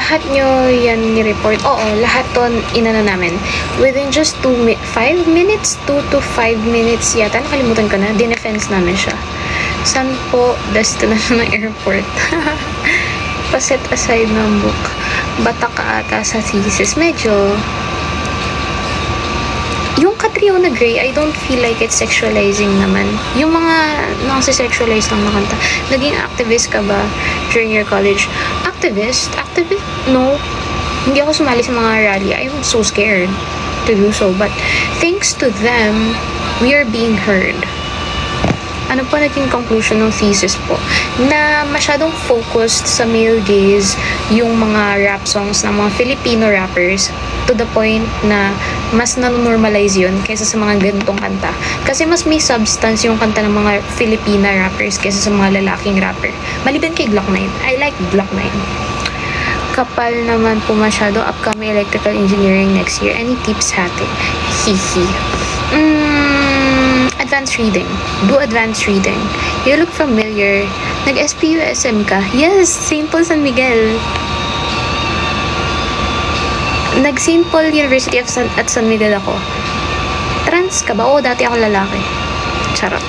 lahat nyo yan ni-report? Oo, lahat ton inano namin. Within just 5 minutes, 2 to 5 minutes yata, nakalimutan ko na, dinefense namin siya. Saan po destination ng airport? Pa-set aside ng book. Bata ka ata sa thesis. Medyo, yung Catriona Gray, I don't feel like it's sexualizing naman. Yung mga nasi-sexualize lang na kanta. Naging activist ka ba during your college? Activist? Activist? No. Hindi ako sumali sa mga rally. I'm so scared to do so. But thanks to them, we are being heard. Ano po naging conclusion ng thesis po? Na masyadong focused sa male gaze yung mga rap songs ng mga Filipino rappers to the point na mas nanonormalize yun kaysa sa mga ganitong kanta. Kasi mas may substance yung kanta ng mga Filipina rappers kaysa sa mga lalaking rapper. Maliban kay Glock 9. I like Glock 9. Kapal naman po masyado upcoming electrical engineering next year. Any tips hati? Hihi. Advanced reading. Do advanced reading. You look familiar. Nag-SPUSM ka? Yes, St. Paul San Miguel. Nag-St. Paul University at San Miguel ako. Trans ka ba? Oo, dati ako lalaki. Charot.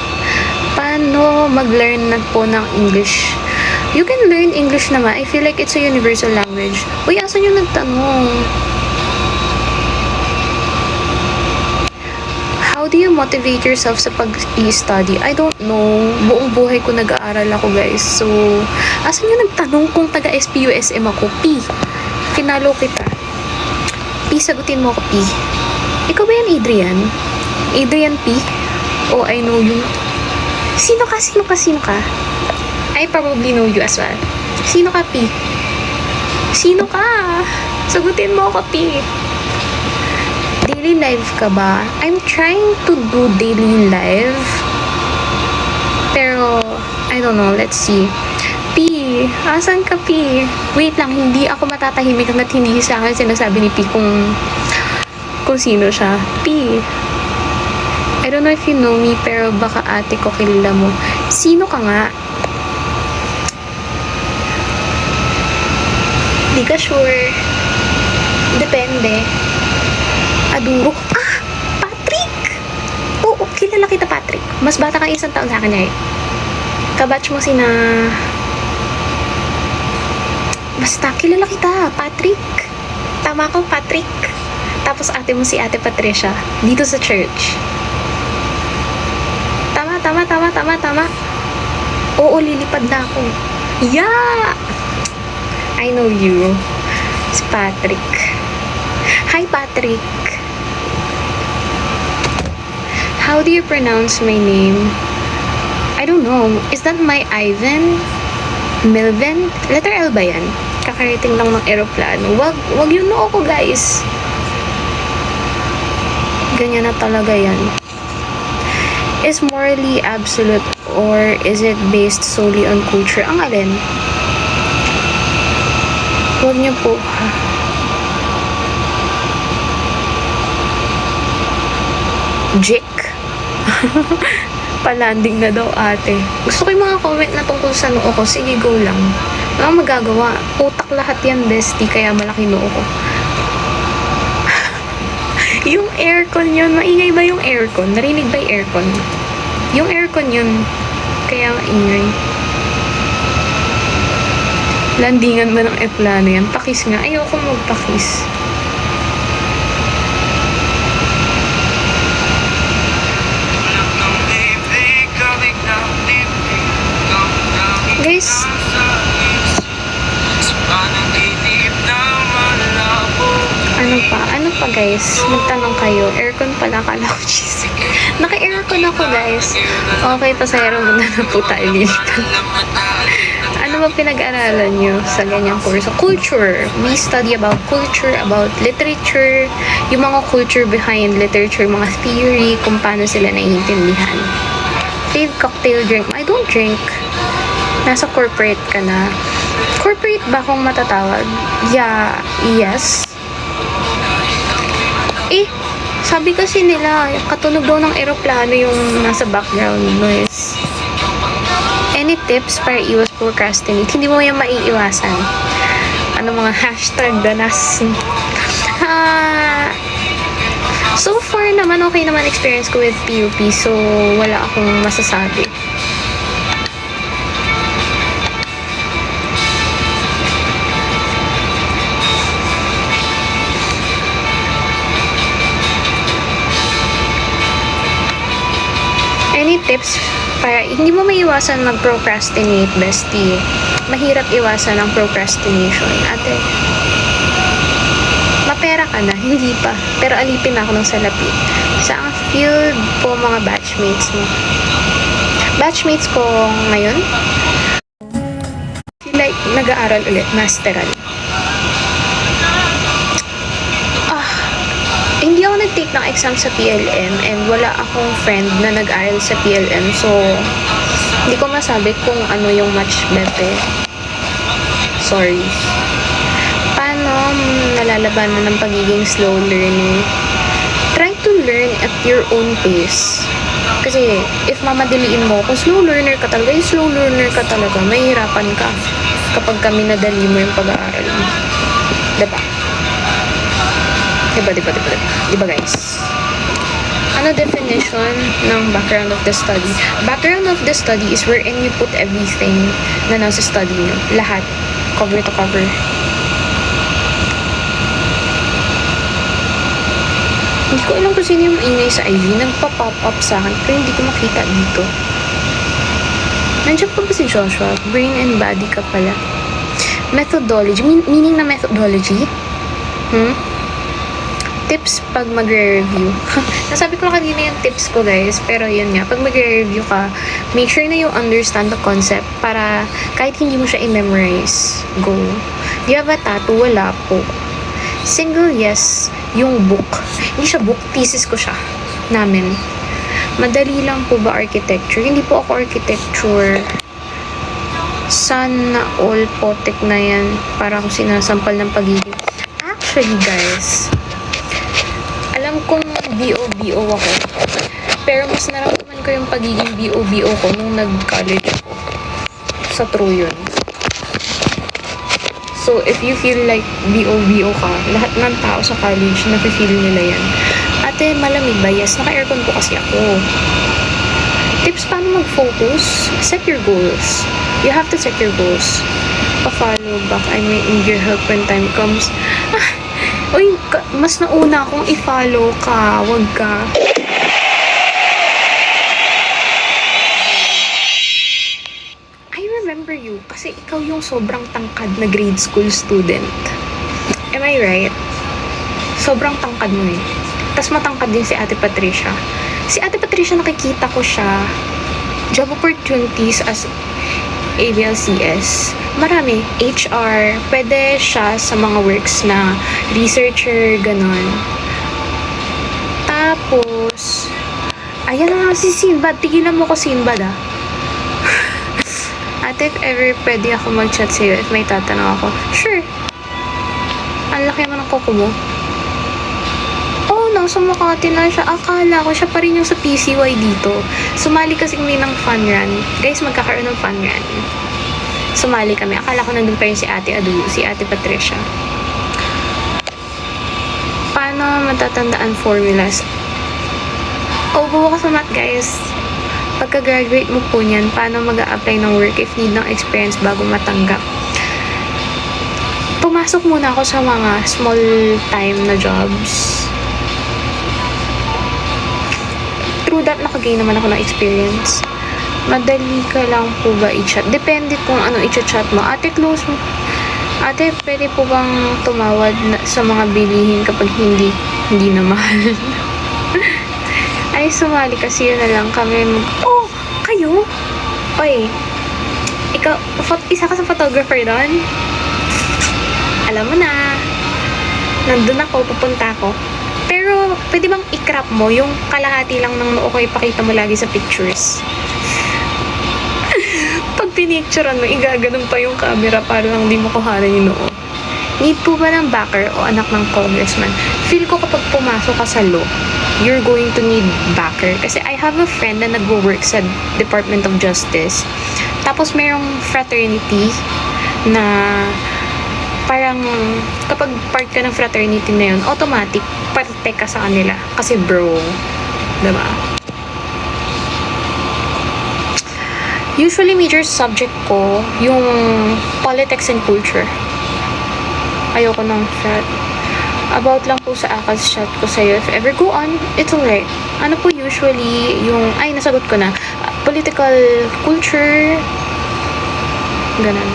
Paano mag-learn na po ng English? You can learn English naman. I feel like it's a universal language. Uy, asan yung nagtanong? How do you motivate yourself sa pag-i-study? I don't know. Buong buhay ko nag-aaral ako, guys. So, asan yung nagtanong kung taga-SPUSM ako? P. Pinalo kita. P, sagutin mo ako, P. Ikaw ba yan, Adrian? Adrian P? Oh, I know you. Sino ka? Sino ka? Sino ka? I probably know you as well. Sino ka, P? Sino ka? Sagutin mo ako, P. Daily live ka ba? I'm trying to do daily live. Pero, I don't know. Let's see. P, asan ka, P? Wait lang, hindi ako matatahimik hanggat hindi sa akin sinasabi ni P kung sino siya. P, I don't know if you know me, pero baka ate ko kilala mo. Sino ka nga? Di ka sure. Depende. Aduro. Ah! Patrick! Oo, kilala kita, Patrick. Mas bata ka isang taon sa akin eh. Kabatch mo sina... Basta, kilala kita, Patrick. Tama ko, Patrick. Tapos ate mo si Ate Patricia. Dito sa church. Tama. Oo, lilipad na ako. Yeah! I know you. Si Patrick. Hi, Patrick. How do you pronounce my name? I don't know. Is that my Ivan? Melvin? Letter L ba yan? Kakarating lang ng aeroplano. Wag yun no ako, guys. Ganyan na talaga yan. Is morally absolute or is it based solely on culture? Ang alin? Huwag niyo po. Jake. Palanding na daw, ate. Gusto ko yung mga comment na tungkol sa noo ko. Sige, go lang. Wala akong magagawa. Utak lahat yan, bestie. Kaya malaki noo ko. Yung aircon yun. Maingay ba yung aircon? Narinig ba yung aircon? Yung aircon yun. Kaya maingay. Landingan ba ng eplano yan? Pakis nga. Ayoko magpakis. Guys, ano pa guys? Magtanong kayo. Aircon pala, kala ko cheesy. Naka-aircon ako, guys. Okay, pasayro muna na po tayo lilipan. Ano ba pinag-aralan nyo sa ganyang kurso? Culture. We study about culture, about literature, yung mga culture behind literature, mga theory, kung paano sila naiintindihan. Fave cocktail drink. I don't drink. Nasa corporate ka na. Corporate ba kung matatawag? Yeah, yes. Sabi kasi nila, katunog daw ng eroplano yung nasa background noise. Any tips para iwas procrastinate? Hindi mo yan maiiwasan. ng mga hashtag danas. So far naman, okay naman experience ko with PUP. So, wala akong masasabi. Any tips para hindi mo maiwasan mag-procrastinate, bestie? Mahirap iwasan ang procrastination. Ate, mapera ka na, hindi pa. Pero alipin na ako ng salapi. Sa field po mga batchmates mo. Batchmates ko ngayon, like, nag-aaral ulit, masteral. Hindi ako nag-take ng exam sa PLM and wala akong friend na nag-aral sa PLM. So, hindi ko masabi kung ano yung much better. Sorry. Paano nalalabanan ng pagiging slow learner? Try to learn at your own pace. Kasi, if mamadaliin mo, kung slow learner ka talaga, mahihirapan ka kapag kami nadali mo yung pag-aaral mo. Diba? Diba guys? Ano definition ng background of the study? Background of the study is wherein you put everything na nasa study nyo. Lahat. Cover to cover. Hindi ko alam kung sino yung ingay sa IG. Nagpa-pop up sa akin pero hindi ko makita dito. Nandiyan pa ba si Joshua? Brain and body ka pala. Methodology. Meaning na methodology? Tips pag magre-review. Nasabi ko lang kanina yung tips ko guys, pero yun nga, pag magre-review ka, make sure na you understand the concept para kahit hindi mo siya i-memorize, go. Do you have a tattoo? Wala po. Single, yes. Yung book. Hindi siya book, thesis ko siya. Namin. Madali lang po ba architecture? Hindi po ako architecture. Sana all potek na yan para ako sinasampal ng pagiging. Actually guys, alam kong BO ako. Pero mas naramdaman ko yung pagiging BO ko nung nag-college ako. Sa true yun. So, if you feel like BO ka, lahat ng tao sa college, nafe-feel nila yan. Ate, malamig ba? Yes, naka-aircon po kasi ako. Tips paano mag-focus? Set your goals. You have to set your goals. Pa-follow back. I might need your help when time comes. Uy, mas nauna akong i-follow ka. Wag ka. I remember you kasi ikaw yung sobrang tangkad na grade school student. Am I right? Sobrang tangkad mo eh. Tapos matangkad din si Ate Patricia. Si Ate Patricia, nakikita ko siya job opportunities as ABLCS. Marami. HR. Pwede siya sa mga works na researcher, ganon. Tapos, ayan na si Sinbad. Tigilan mo ko Sinbad ah. Ate, if ever pwede ako mag-chat sa'yo if may tatanong ako, sure. Ang laki mo ng kuko mo. Oh, nasa Makati na siya. Akala ko siya pa rin yung sa PCY dito. Sumali kasi kami ng fun run. Guys, magkakaroon ng fun run. Sumali kami. Akala ko nandun pa rin si Ate Adu, si Ate Patricia. Paano matatandaan formulas? Oh, buwa ka sa math, guys. Pagka-graduate mo po niyan, paano mag-a-apply ng work if need ng experience bago matanggap? Pumasok muna ako sa mga small time na jobs. Through that, nakagain naman ako ng experience. Madali ka lang po ba i-chat? Depende kung ano i-chat mo. Ate, close mo. Ate, pwede po bang tumawad sa mga bilihin kapag hindi na mahal? Ay, sumali kasi yun na lang kami. Oh, kayo? Oy, ikaw, isa ka sa photographer doon? Alam mo na. Nandun ako, pupunta ako. Pero, pwede bang i-crop mo yung kalahati lang ng noo ko, ipakita mo lagi sa pictures? Pag pinicturean mo, igaganon pa yung camera para lang di mo kuhanan yung noo. Need po ba ng backer o anak ng congressman? Feel ko kapag pumasok ka sa law, you're going to need backer. Kasi I have a friend na nag-work sa Department of Justice. Tapos merong fraternity na parang kapag part ka ng fraternity na yun, automatic, parte ka sa kanila. Kasi bro, diba? Usually, major subject ko, yung politics and culture. Ayoko ng frat. About lang po sa ACADS chat ko sa'yo. If ever go on, it's alright. Ano po usually yung, ay, nasagot ko na. Political culture. Ganun.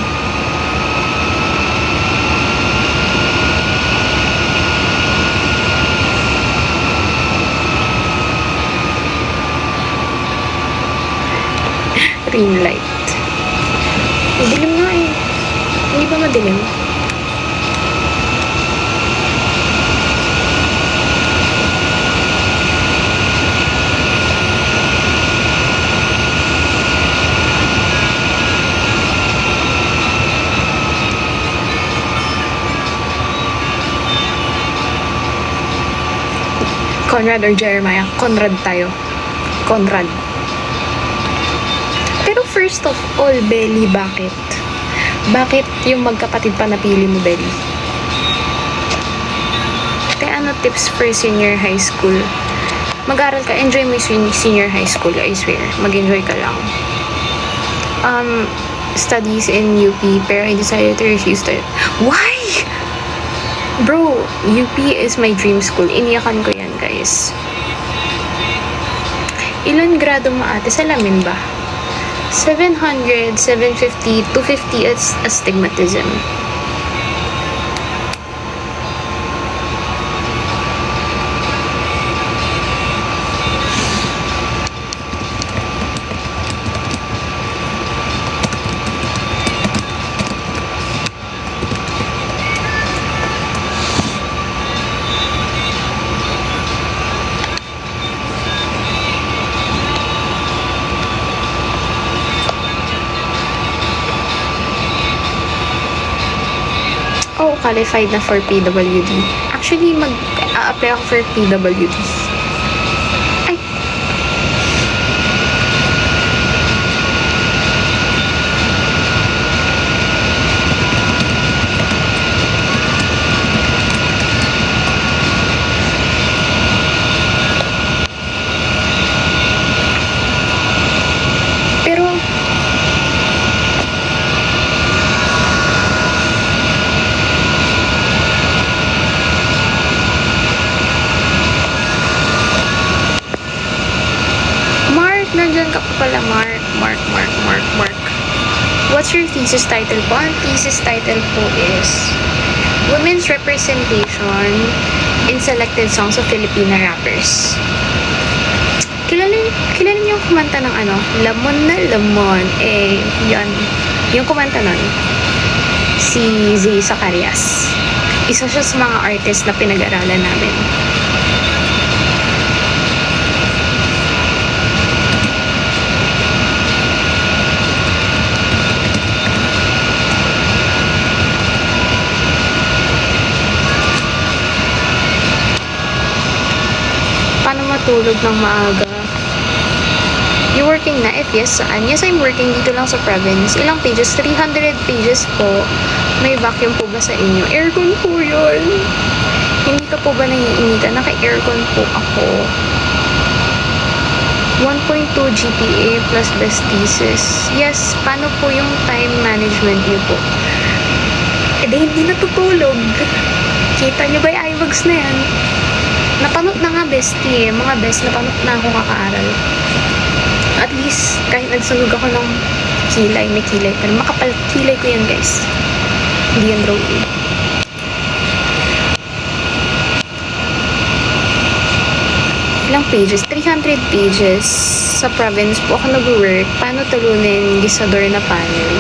Green light. Dilim nga eh. Hindi ba madilim? Conrad or Jeremiah? Conrad tayo. Conrad. Pero first of all, Belly, bakit? Bakit yung magkapatid pa napili mo, Belly? Kaya ano tips for senior high school? Mag-aral ka, enjoy mo yung senior high school, I swear. Mag-enjoy ka lang. Studies in UP, pero I decided to refuse to. Why? Bro, UP is my dream school. Iniyakan ko yan, guys. Ilan grado mo ate? Salamin ba? 700, 750, 250 as astigmatism. Oh, qualified na for PWD. Actually, mag-a-apply ako for PWD. Ay. Pero, nandyan ka pa pala, Mark. What's your thesis title po? Ang thesis title po is Women's Representation in Selected Songs of Filipino Rappers. Kilala niyo yung kumanta ng ano? Lamon na Lamon. Eh, yan. Yung kumanta nun, si Zay Zacarias. Isa siya sa mga artist na pinag-aralan namin. Paano matulog ng maaga? You working na? If yes, saan? Yes, I'm working dito lang sa province. Ilang pages? 300 pages po. May vacuum po ba sa inyo? Aircon po yun. Hindi ka po ba naiinitan? Naka-aircon po ako. 1.2 GPA plus best thesis. Yes, paano po yung time management niyo po? Eh, hindi natutulog. Kita niyo ba yung iVogs na yan? Napanot na nga bestie. Mga best, napanot na ako kakaaral. At least, kahit nagsunog ako ng kilay, may kilay. Pero makapal kilay ko yan, guys. Hindi yan drawing. Ilang pages? 300 pages. Sa province po ako nag-work. Paano talunin gisador na panel?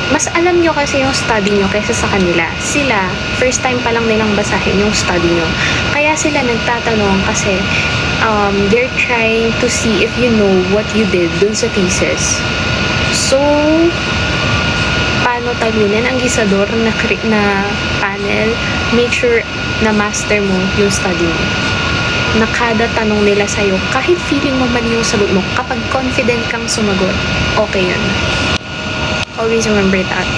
Mas alam nyo kasi yung study nyo kaysa sa kanila. Sila, first time pa lang nilang basahin yung study nyo. Kaya sila nagtatanong kasi they're trying to see if you know what you did dun sa thesis. So, paano talunin ang gisador na panel? Make sure na master mo yung study mo. Na kada tanong nila sa'yo, kahit feeling mo mali yung sagot mo, kapag confident kang sumagot, okay yun. Always remember that.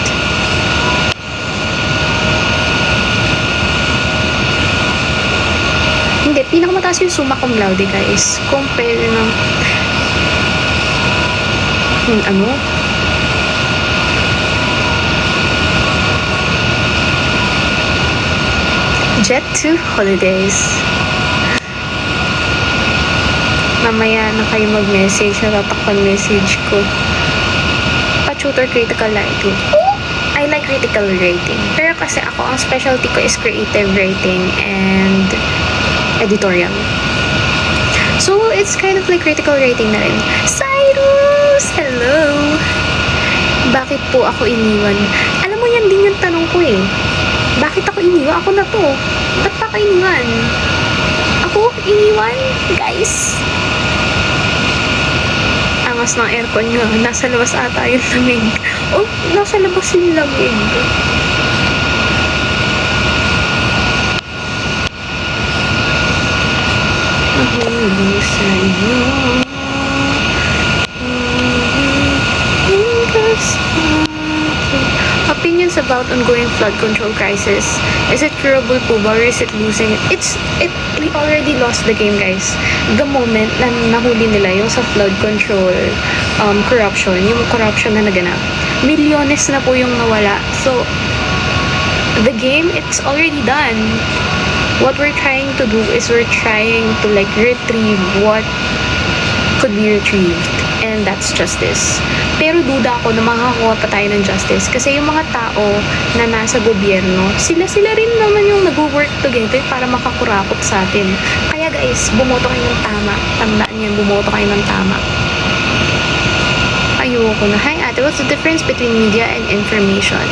Hindi, pinakamataas yung summa cum laude, guys. Compare ng ano? Jet to holidays. Mamaya na kayo mag-message, natatakpan message ko. Pa-tutor critical writing. I like critical writing. Pero kasi ako, ang specialty ko is creative writing and editorial. So, it's kind of like critical writing na rin. Cyrus! Hello! Bakit po ako iniwan? Alam mo, yan din yung tanong ko eh. Bakit ako iniwan? Ako na to. Ba't pa ako iniwan? Ako iniwan? Guys! Angas ng aircon nga. Nasa labas ata yung lamig. Oh, nasa labas yung lamig. Nahulog sa'yo. Opinions about ongoing flood control crisis. Is it curable po ba or is it losing it? We already lost the game, guys. The moment na nahuli nila yung sa flood control corruption, yung corruption na naganap, milyones na po yung nawala. So, the game, it's already done. What we're trying to do is we're trying to like retrieve what could be retrieved. And that's justice. Pero duda ako na makakakuha pa tayo ng justice kasi yung mga tao na nasa gobyerno, sila rin naman yung nag-work together para makakurakot sa atin. Kaya guys, bumoto kayo ng tama. Tandaan yan, bumoto kayo ng tama. Ayoko na. Hi ate, what's the difference between media and information?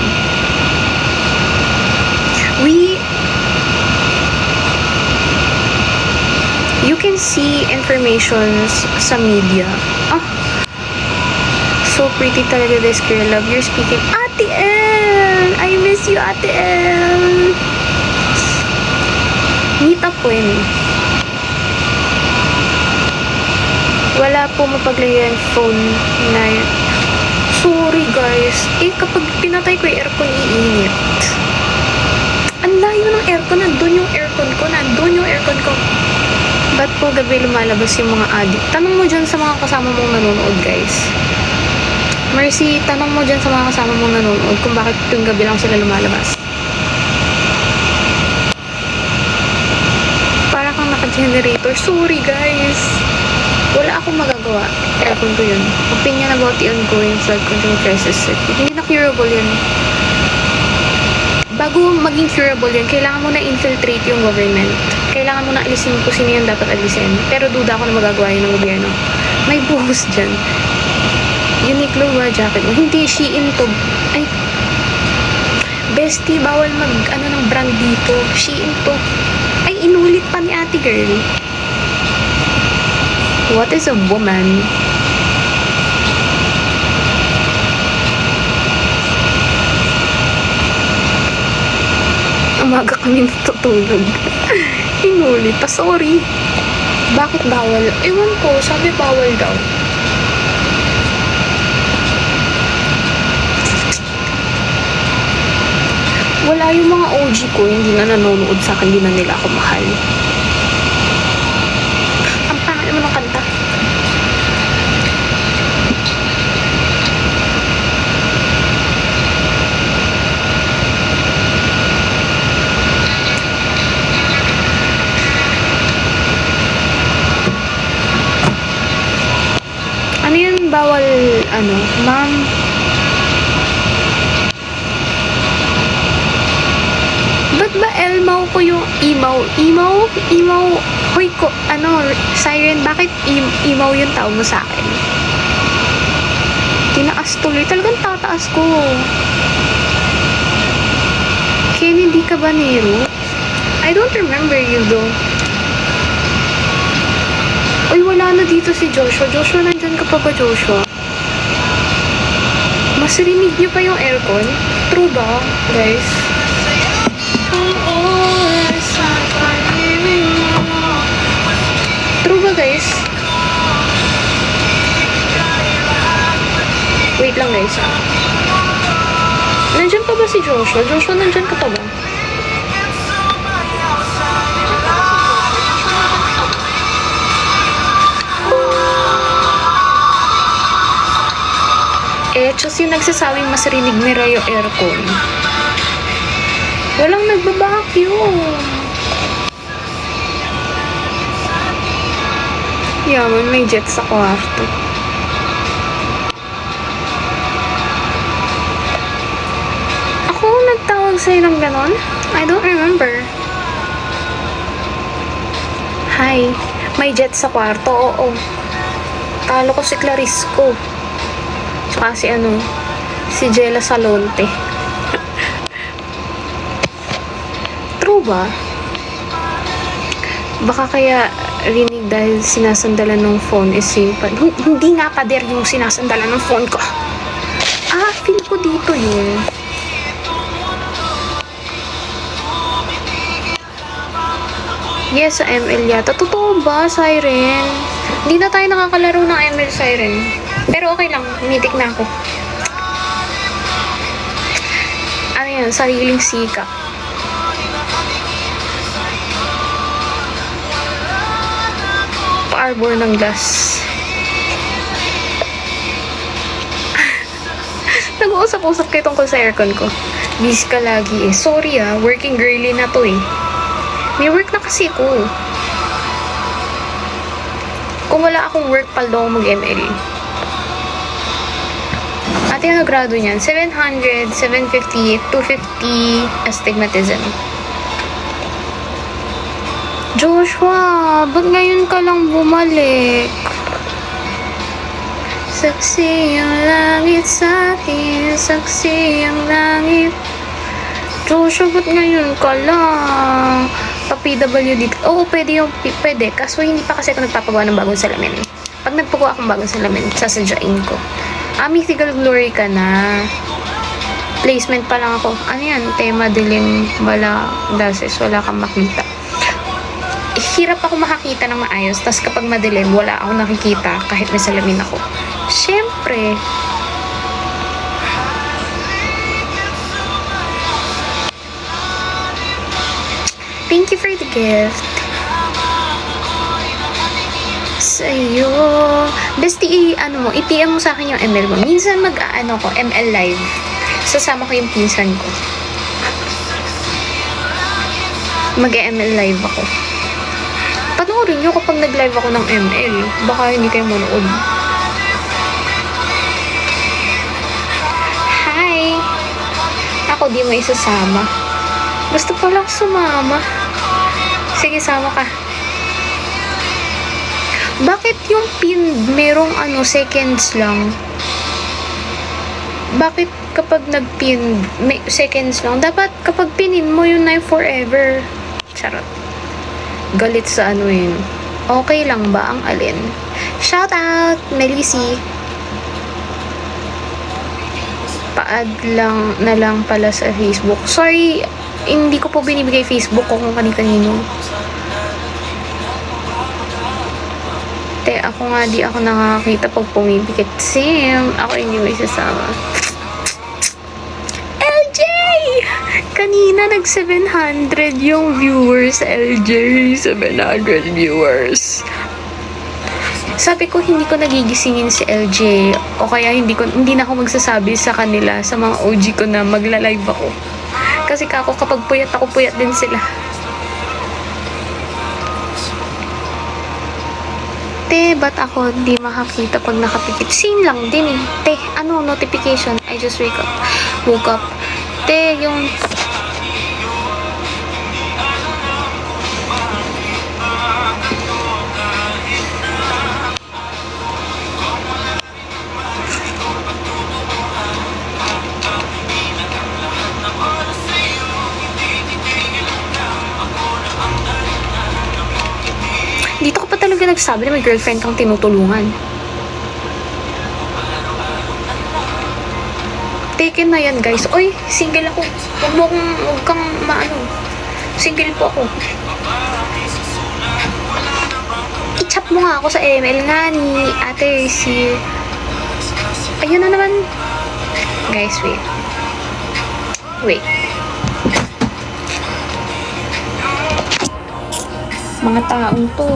You can see informations sa media. So pretty talaga this girl. Love your speaking. Ate El! I miss you, Ate El! Meet up when? Wala po mapaglayan phone na yun. Sorry guys. Kapag pinatay ko yung aircon, iinit. Ang layo ng aircon. Nandun yung aircon ko. Ba't po gabi lumalabas yung mga addict? Tanong mo dyan sa mga kasama mong nanonood, guys. Mercy, tanong mo dyan sa mga kasama mong nanonood kung bakit tuwing gabi lang sila lumalabas. Para kang naka-generator. Sorry, guys. Wala akong magagawa. Aircon ko yun. Opinion about the ongoing flood control crisis. Hindi na curable yun. Bago maging curable yun, kailangan mo na infiltrate yung government. Kailangan mo na alisin kung sino yung dapat alisin. Pero duda ako na magagawa yun ng gobyerno. May buhos dyan. Uniqlo ba jacket mo? Hindi, Shein to. Ay, bestie, bawal ng brand dito. Shein to. Ay, inulit pa ni ate girl. What is a woman? Umaga kami natutulog. Inulit pa, sorry. Bakit bawal? Ewan ko, sabi bawal daw. Wala yung mga OG ko, hindi na nanonood sa akin, hindi na nila ako mahal. Ang pangit naman ng kanta. Ano yun, bawal, ma'am? Ba't ba elmaw ko yung emaw? Emaw? Hoy ko, Siren, bakit emaw yung tawag mo sa akin? Tinaas tuloy. Talagang tataas ko. Kennedy Cabanero? I don't remember you though. Uy, wala na dito si Joshua. Joshua, nandyan ka pa ba, Joshua? Mas rinig niyo pa yung aircon? True ba, guys? True ba, guys? Wait lang, guys. ba si Joshua? Joshua, nandyan ka pa ba? Just yung nagsasawing mas rinig nila yung aircon. Walang nagbabacuum. Yaman, may jet sa kwarto. Ako nagtawag sa'yo ng ganon? I don't remember. Hi, may jet sa kwarto, oo. Talo ko si Clarisco. Tsaka si Jella Salonte. True ba? Baka kaya rinig dahil sinasandalan ng phone is simple. Hindi nga pader yung sinasandalan ng phone ko. Feel ko dito yun. Yes, sa ML yata. Totoo ba, Siren? Hindi na tayo nakakalaro ng ML, Siren. Pero okay lang, umitik na ako. Ano yan, sariling sikap. Pa-arbor ng glass. Nag-uusap-usap kayo tungkol sa aircon ko. Busy ka lagi eh. Sorry working girly na to eh. May work na kasi ako. Kung wala akong work, paldo ako mag-ML. Ate, ano grado niyan? 700, 750, 250 astigmatism. Joshua, ba't ngayon ka lang bumalik? Saksi ang langit sa akin, saksi ang langit. Joshua, ba't ngayon ka lang? Pa-PWD. Oo, pwede yung, pwede. Kaso hindi pa kasi ako nagpapagawa ng bagong salamin. Pag nagpagawa akong bagong salamin, sasadyain ko. Mythical Glory ka na. Placement pa lang ako. Ano yan? Tema dilim, wala glasses, wala kang makita. Hirap ako makakita ng maayos, tas kapag madilim, wala akong nakikita kahit may salamin ako. Siyempre. Thank you for the gift. Sa'yo. Bestie, i-PM mo sa akin yung ML mo. Minsan ML live. Sasama ko yung pinsan ko. Mag-ML live ako. Panoorin nyo kapag nag-live ako ng ML. Baka hindi kayo manood. Hi! Ako di mo isasama. Gusto ko lang sumama. Sige, sama ka. Bakit yung pin merong seconds lang? Bakit kapag nag-pin seconds lang? Dapat kapag pinin mo yun na forever. Charot. Galit sa yun. Okay lang ba ang alin? Shout out, Melisi. Paad lang na lang pala sa Facebook. Sorry, hindi ko po binibigay Facebook ko kung kani-kanino. Ako nga di ako nakakita pag pumipikit. Sim, ako hindi mo isasama. LJ! Kanina nag 700 yung viewers, LJ. 700 viewers. Sabi ko hindi ko nagigisingin si LJ o kaya hindi na ako magsasabi sa kanila, sa mga OG ko na magla-live ako. Kasi kapag puyat ako, puyat din sila. Te, ba't ako di makakita pag nakapikit? Same lang din eh. Te, notification? I just woke up. Te, yung... Dito ka pa talaga nagsabi na may girlfriend kang tinutulungan. Taken na yan, guys. Oy, single ako. Huwag kang Single po ako. I-chat mo nga ako sa ML nga ni Ate Ayun na naman. Guys, wait. Wait. Mga taong to.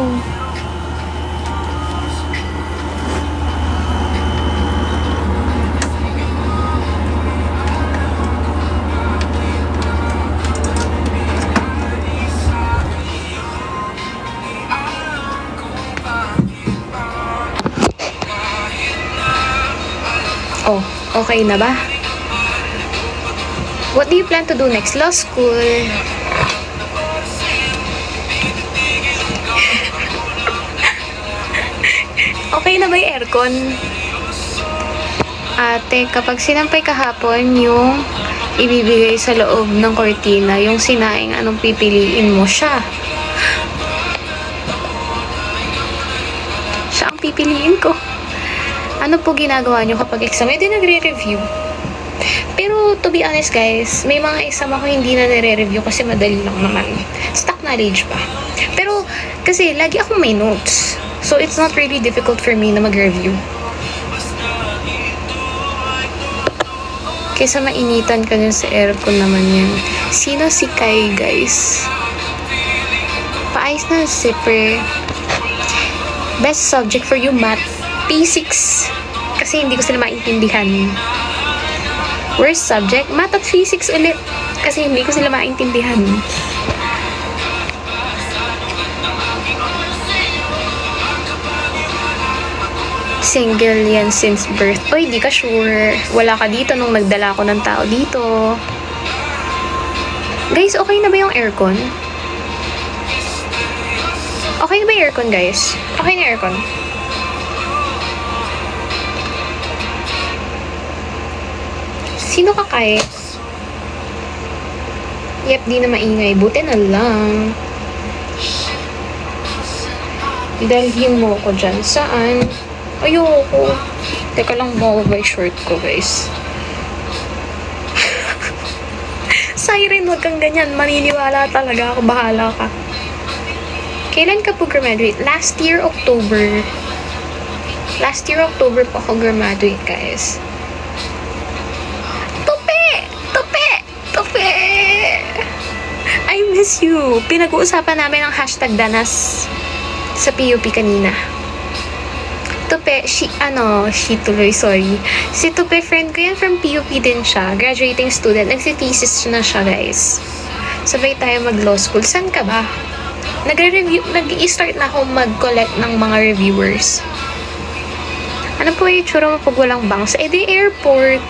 Oh, okay na ba? What do you plan to do next? Law school. Okay na ba yung aircon? Ate, kapag sinampay kahapon yung ibibigay sa loob ng kortina, yung sinaing anong pipiliin mo, siya. Siya ang pipiliin ko. Ano po ginagawa nyo kapag exam? Hindi nagre-review. Pero, to be honest guys, may mga exam ako hindi na nire-review kasi madali lang naman. Stock knowledge pa. Pero, kasi lagi akong may notes. So, it's not really difficult for me na mag-review. Kaysa mainitan ka dyan sa aircon naman yan. Sino si Kai, guys? Paayos na zipper. Best subject for you, math. P6. Kasi hindi ko sila maintindihan. Worst subject, math at physics ulit. Kasi hindi ko sila maintindihan. Single yan since birth. Oy, di ka sure. Wala ka dito nung nagdala ko ng tao dito. Guys, okay na ba yung aircon? Okay na ba yung aircon, guys? Okay na aircon. Sino ka kay? Yep, di na maingay. Buti na lang. Dalhin mo ko dyan. Saan? Ayoko. Teka lang, mawaway short ko, guys. Siren, wag kang ganyan. Maniniwala talaga ako. Bahala ka. Kailan ka po graduate? Last year, October. Last year, October po ako graduate, guys. I miss you. Pinag-uusapan namin ang hashtag danas sa PUP kanina. Tupe, she tuloy, sorry. Si Tupe, friend ko yan from PUP din siya. Graduating student. Nagsi-thesis na siya, guys. Sabay tayo mag-law school. San ka ba? Nag-i-start na ako mag-collect ng mga reviewers. Ano po yung tsura mo pag walang bangs? Eh, di airport.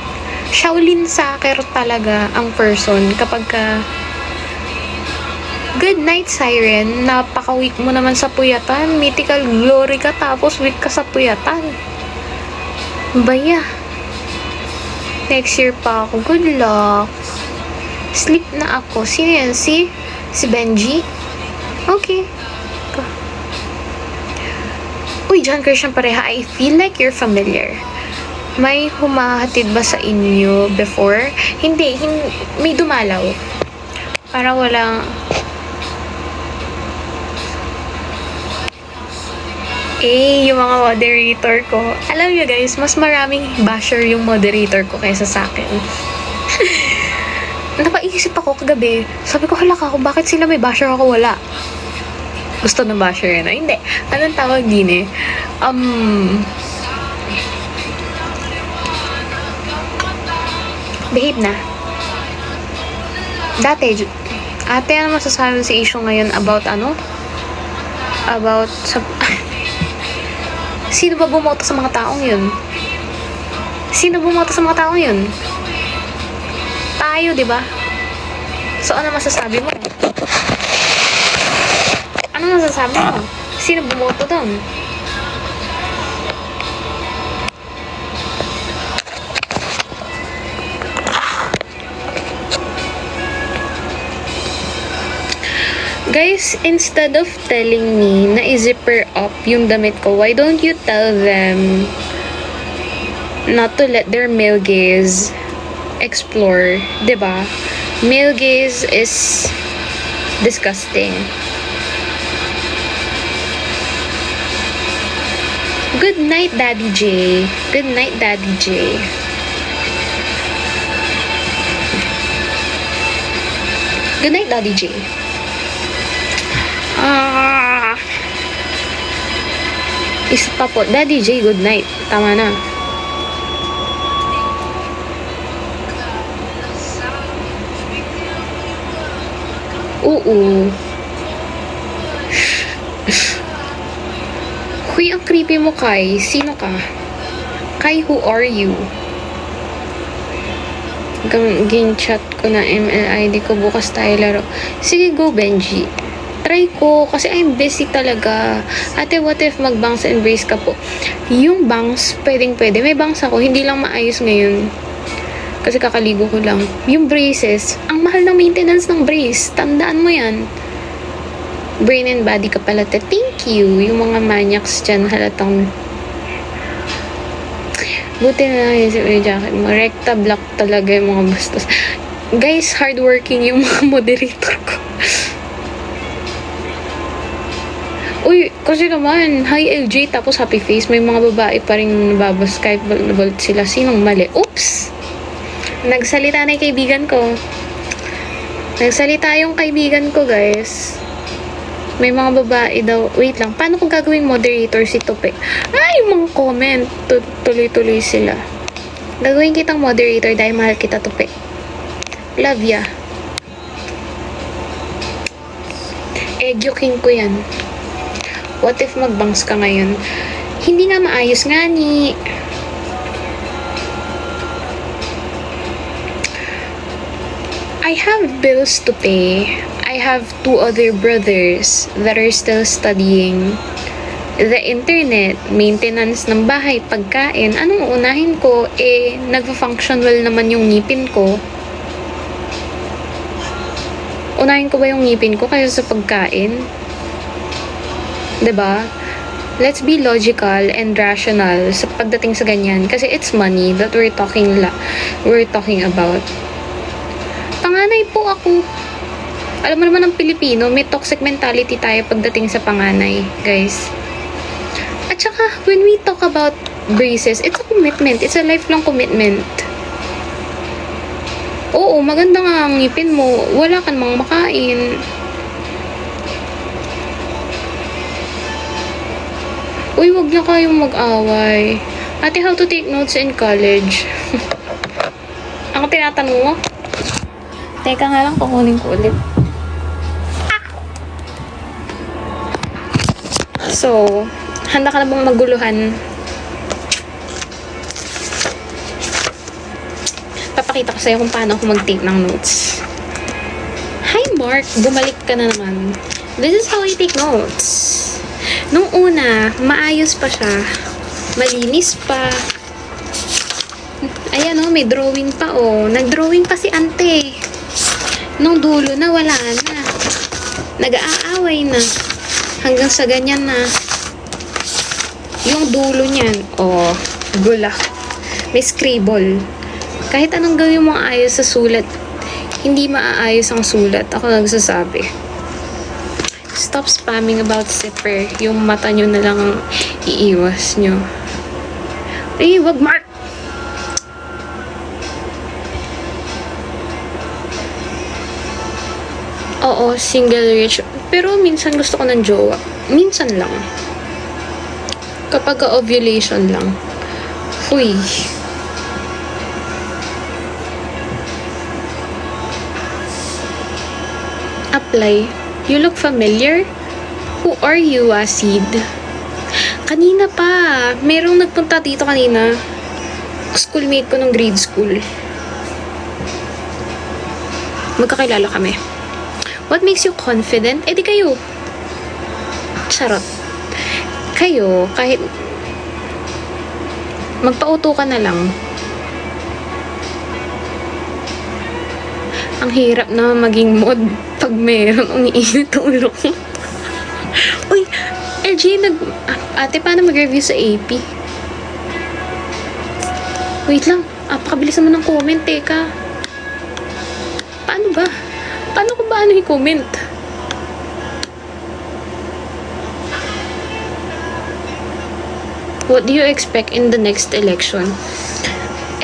Shaolin Soccer talaga ang person kapag ka good night, Siren. Napaka-weak mo naman sa puyatan. Mythical glory ka tapos weak ka sa puyatan. Baya. Next year pa ako. Good luck. Sleep na ako. Sino yan? Si Benji? Okay. Uy, John Christian pareha. I feel like you're familiar. May humahatid ba sa inyo before? Hindi. May dumalaw. Para walang... yung mga moderator ko. Alam nyo guys, mas maraming basher yung moderator ko kaysa sa akin. Napaisip ako kagabi. Sabi ko, hala ka ako, bakit sila may basher ako wala? Gusto ng basher yun? Hindi. Anong tawag din eh? Behave na. Dati, ate, ano masasabi si issue ngayon about ano? About sa... Sino ba bumoto sa mga taong yun? Sino bumoto sa mga taong yun? Tayo, di ba? So, ano masasabi mo? Ano masasabi mo? Sino bumoto doon? Guys, instead of telling me na i-zipper up yung damit ko, why don't you tell them not to let their male gaze explore, 'di ba? Male gaze is disgusting. Good night, Daddy J. Good night, Daddy J. Good night, Daddy J. Ah... Isa pa po. Daddy J, good night. Tama na. Oo. Huy, ang creepy mo, Kai. Sino ka? Kai, who are you? Gin-chat ko na ML ID ko. Bukas tayo laro. Sige, go, Benji. Try ko, kasi I'm busy talaga. Ate, what if mag-bangs and brace ka po? Yung bangs, pwedeng-pwede. May bangs ako, hindi lang maayos ngayon. Kasi kakaligo ko lang. Yung braces, ang mahal ng maintenance ng brace. Tandaan mo yan. Brain and body ka pala. Thank you. Yung mga maniacs dyan, halatang... Buti na yung jacket mo. Recta black talaga yung mga bastos. Guys, hardworking yung mga moderator ko. Uy, kasi naman, hi LJ, tapos happy face, may mga babae pa rin nababas kahit nabalit sila. Sinong mali? Oops! Nagsalita na yung kaibigan ko. Nagsalita yung kaibigan ko, guys. May mga babae daw. Wait lang, paano kung gagawing moderator si Tope? Ay, yung mga comment. Tuloy-tuloy sila. Gagawin kitang moderator dahil mahal kita, Tope. Love ya. Egyuking ko yan. What if magbangs ka ngayon? Hindi nga maayos nga ni. I have bills to pay. I have 2 other brothers that are still studying. The internet, maintenance ng bahay, pagkain. Anong uunahin ko? Nagfa-function well naman yung ngipin ko. Unahin ko ba yung ngipin ko kaysa sa pagkain? 'Di ba? Let's be logical and rational sa pagdating sa ganyan kasi it's money that we're talking about. Panganay po ako. Alam mo naman ng Pilipino, may toxic mentality tayo pagdating sa panganay, guys. At saka, when we talk about braces, it's a commitment. It's a lifelong commitment. Oo, maganda nga ang ngipin mo. Wala ka namang makain. Uy, wag na kayong mag-away. Ate, how to take notes in college? Ang tinatanong mo? Teka nga lang, kukunin ko ulit. So, handa ka na bang maguluhan? Papakita ko sa'yo kung paano ako mag-take ng notes. Hi, Mark! Bumalik ka na naman. This is how I take notes. Nung una, maayos pa siya. Malinis pa. Ayan o, may drawing pa o. Nag-drawing pa si ante. Nung dulo na, wala na. Nag-aaway na. Hanggang sa ganyan na. Yung dulo niyan, o, gula. May scribble. Kahit anong gawin mo ayos sa sulat, hindi maaayos ang sulat. Ako nagsasabi. Stop spamming about zipper. Yung mata nyo na lang ang iiwas nyo. Eh, wag, Mark! Oo, single rich. Pero minsan gusto ko ng jowa. Minsan lang. Kapag ovulation lang. Uy. Apply. You look familiar? Who are you, Asid? Kanina pa. Merong nagpunta dito kanina. Schoolmate ko ng grade school. Magkakilala kami. What makes you confident? Eh di kayo. Charot. Kayo, kahit magpauto ka na lang. Ang hirap na maging mod pag meron umiinit ang ulo ko. Uy, LG, ate, paano mag-review sa AP? Wait lang, pakabilis naman ng comment, teka. Paano ba? Paano ko ba i-comment? What do you expect in the next election?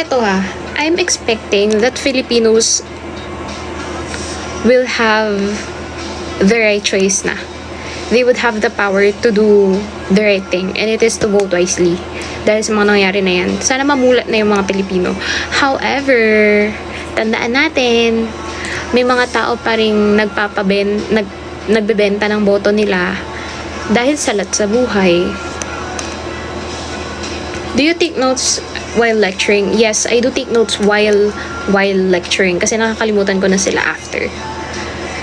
Ito ha, I'm expecting that Filipinos will have the right choice na. They would have the power to do the right thing, and it is to vote wisely. Dahil sa mga nangyari na yan, sana mamulat na yung mga Pilipino. However, tandaan natin, may mga tao pa rin nagbebenta ng boto nila dahil salat sa buhay. Do you take notes while lecturing? Yes, I do take notes while lecturing kasi nakakalimutan ko na sila after.